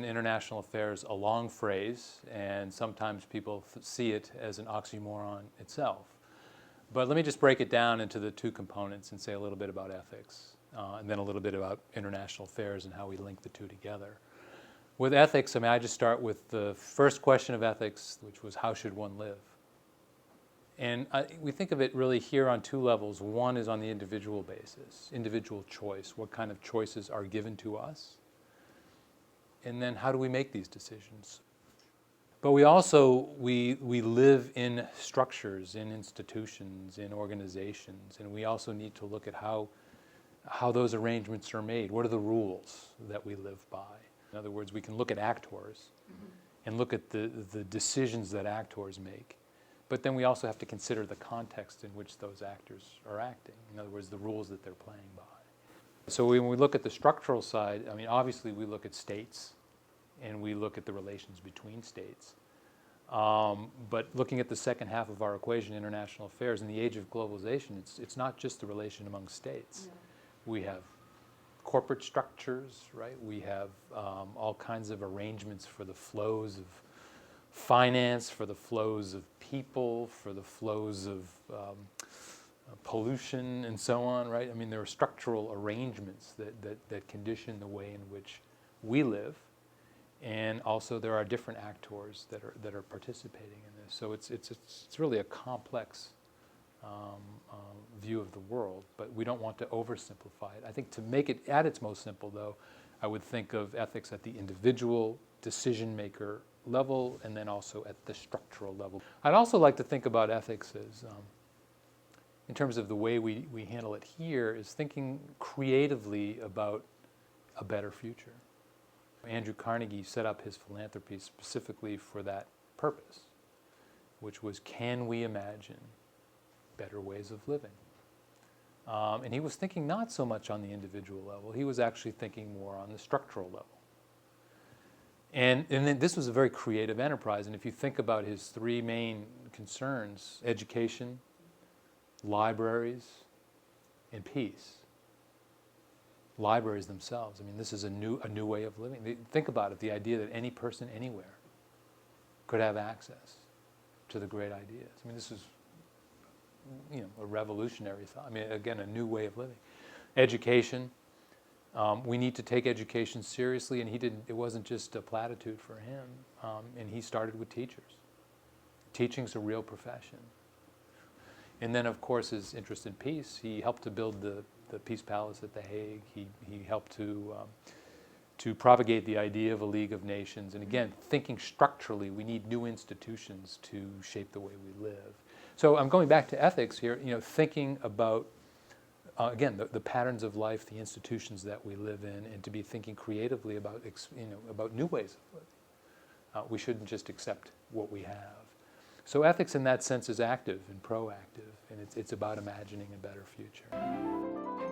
In international affairs, a long phrase, and sometimes people see it as an oxymoron itself. But let me just break it down into the two components and say a little bit about ethics, and then a little bit about international affairs and how we link the two together. With ethics, I just start with the first question of ethics, which was how should one live? And we think of it really here on two levels. One is on the individual basis, individual choice. What kind of choices are given to us? And then how do we make these decisions? But we also, we live in structures, in institutions, in organizations, and we also need to look at how those arrangements are made. What are the rules that we live by? In other words, we can look at actors and look at the decisions that actors make. But then we also have to consider the context in which those actors are acting. In other words, the rules that they're playing by. So when we look at the structural side, obviously we look at states and we look at the relations between states. But looking at the second half of our equation, international affairs, in the age of globalization, it's not just the relation among states. Yeah. We have corporate structures, right? We have all kinds of arrangements for the flows of finance, for the flows of people, for the flows of pollution and so on, right? There are structural arrangements that condition the way in which we live, and also there are different actors that are participating in this. So it's really a complex view of the world, but we don't want to oversimplify it. I think to make it at its most simple, though, I would think of ethics at the individual decision maker level and then also at the structural level. I'd also like to think about ethics as, in terms of the way we handle it here, is thinking creatively about a better future. Andrew Carnegie set up his philanthropy specifically for that purpose, which was, can we imagine better ways of living? And he was thinking not so much on the individual level, he was actually thinking more on the structural level. And then this was a very creative enterprise, and if you think about his three main concerns, education, libraries, and peace. Libraries themselves, this is a new way of living. Think about it, the idea that any person anywhere could have access to the great ideas. This is a revolutionary thought. Again, a new way of living. Education. We need to take education seriously, and it wasn't just a platitude for him, and he started with teachers. Teaching's a real profession. And then, of course, his interest in peace. He helped to build the Peace Palace at The Hague. He helped to propagate the idea of a League of Nations. And again, thinking structurally, we need new institutions to shape the way we live. So I'm going back to ethics here, thinking about again, the patterns of life, the institutions that we live in, and to be thinking creatively about new ways of living. We shouldn't just accept what we have. So ethics in that sense is active and proactive, and it's about imagining a better future.